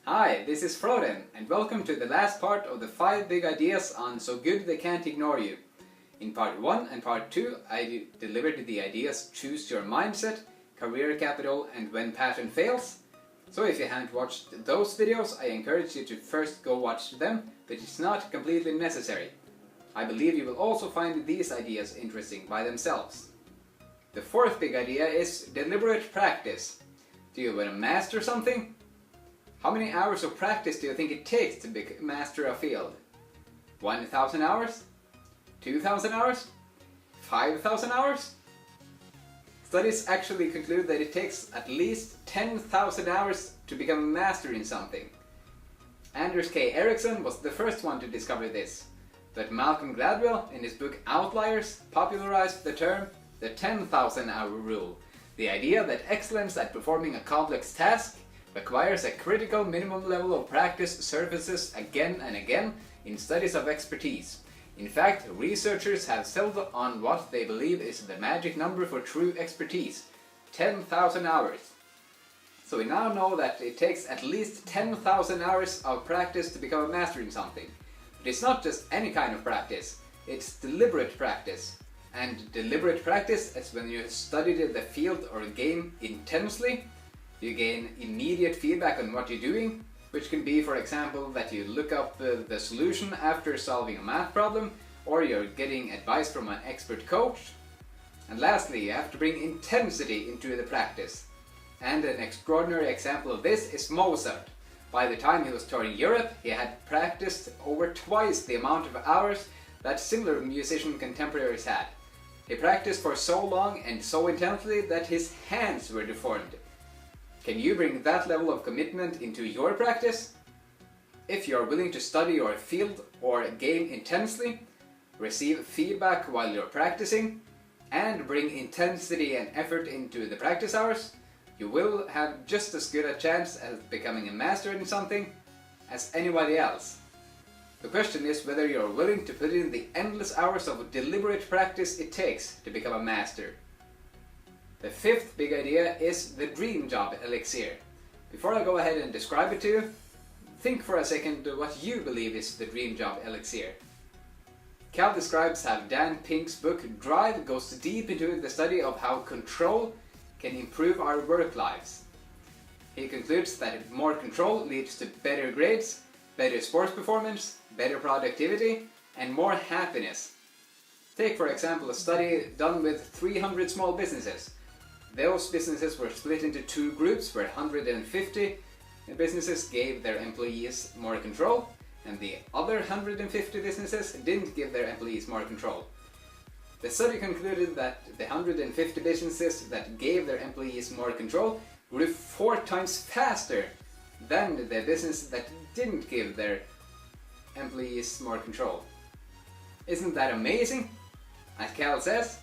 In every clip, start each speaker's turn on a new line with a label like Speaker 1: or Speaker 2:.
Speaker 1: Hi, this is Frode, and welcome to the last part of the 5 big ideas on So Good They Can't Ignore You. In part 1 and part 2, I delivered the ideas Choose Your Mindset, Career Capital, and When Passion Fails. So if you haven't watched those videos, I encourage you to first go watch them, but it's not completely necessary. I believe you will also find these ideas interesting by themselves. The 4th big idea is deliberate practice. Do you want to master something? How many hours of practice do you think it takes to master a field? 1,000 hours? 2,000 hours? 5,000 hours? Studies actually conclude that it takes at least 10,000 hours to become a master in something. Anders K. Ericsson was the first one to discover this, but Malcolm Gladwell in his book Outliers popularized the term the 10,000 hour rule, the idea that excellence at performing a complex task requires a critical minimum level of practice surfaces again and again in studies of expertise. In fact, researchers have settled on what they believe is the magic number for true expertise, 10,000 hours. So we now know that it takes at least 10,000 hours of practice to become a master in something. But it's not just any kind of practice, it's deliberate practice. And deliberate practice is when you study the field or game intensely. You gain immediate feedback on what you're doing, which can be, for example, that you look up the solution after solving a math problem, or you're getting advice from an expert coach. And lastly, you have to bring intensity into the practice. And an extraordinary example of this is Mozart. By the time he was touring Europe, he had practiced over twice the amount of hours that similar musician contemporaries had. He practiced for so long and so intensely that his hands were deformed. Can you bring that level of commitment into your practice? If you are willing to study your field or game intensely, receive feedback while you're practicing, and bring intensity and effort into the practice hours, you will have just as good a chance at becoming a master in something as anybody else. The question is whether you're willing to put in the endless hours of deliberate practice it takes to become a master. The 5th big idea is the Dream-Job Elixir. Before I go ahead and describe it to you, think for a second what you believe is the Dream-Job Elixir. Cal describes how Dan Pink's book Drive goes deep into the study of how control can improve our work lives. He concludes that more control leads to better grades, better sports performance, better productivity, and more happiness. Take for example a study done with 300 small businesses. Those businesses were split into 2 groups where 150 businesses gave their employees more control, and the other 150 businesses didn't give their employees more control. The study concluded that the 150 businesses that gave their employees more control grew 4 times faster than the business that didn't give their employees more control. Isn't that amazing? As Cal says,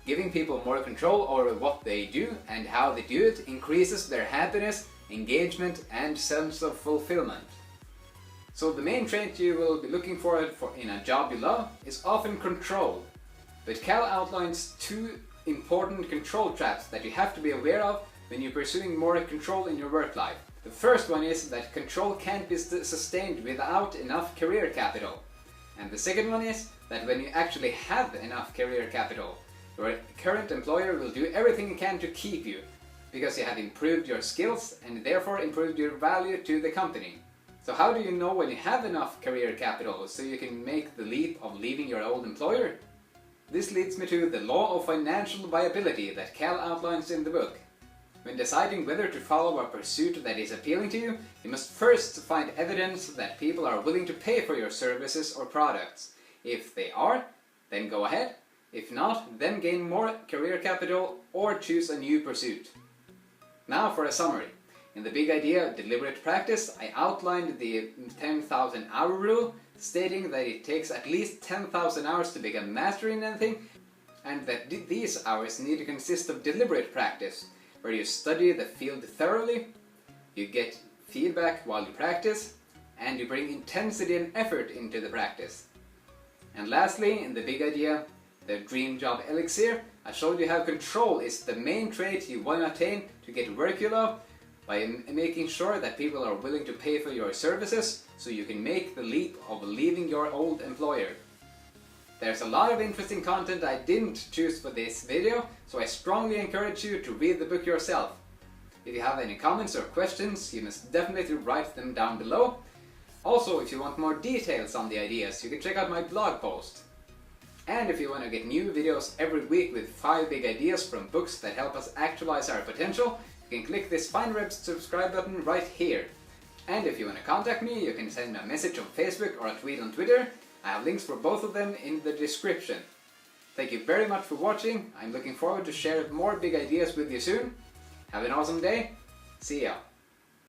Speaker 1: giving people more control over what they do and how they do it increases their happiness, engagement, and sense of fulfillment. So the main trait you will be looking for in a job you love is often control. But Cal outlines 2 important control traps that you have to be aware of when you're pursuing more control in your work life. The first one is that control can't be sustained without enough career capital. And the second one is that when you actually have enough career capital, your current employer will do everything it can to keep you, because you have improved your skills and therefore improved your value to the company. So how do you know when you have enough career capital so you can make the leap of leaving your old employer? This leads me to the law of financial viability that Cal outlines in the book. When deciding whether to follow a pursuit that is appealing to you, you must first find evidence that people are willing to pay for your services or products. If they are, then go ahead. If not, then gain more career capital or choose a new pursuit. Now for a summary. In the big idea deliberate practice, I outlined the 10,000 hour rule, stating that it takes at least 10,000 hours to become master in anything, and that these hours need to consist of deliberate practice, where you study the field thoroughly, you get feedback while you practice, and you bring intensity and effort into the practice. And lastly, in the big idea, the Dream-Job Elixir, I showed you how control is the main trait you want to attain to get work you love, by making sure that people are willing to pay for your services so you can make the leap of leaving your old employer. There's a lot of interesting content I didn't choose for this video, so I strongly encourage you to read the book yourself. If you have any comments or questions, you must definitely write them down below. Also, if you want more details on the ideas, you can check out my blog post. And if you want to get new videos every week with 5 big ideas from books that help us actualize our potential, you can click this fine red subscribe button right here. And if you want to contact me, you can send me a message on Facebook or a tweet on Twitter. I have links for both of them in the description. Thank you very much for watching. I'm looking forward to share more big ideas with you soon. Have an awesome day. See ya.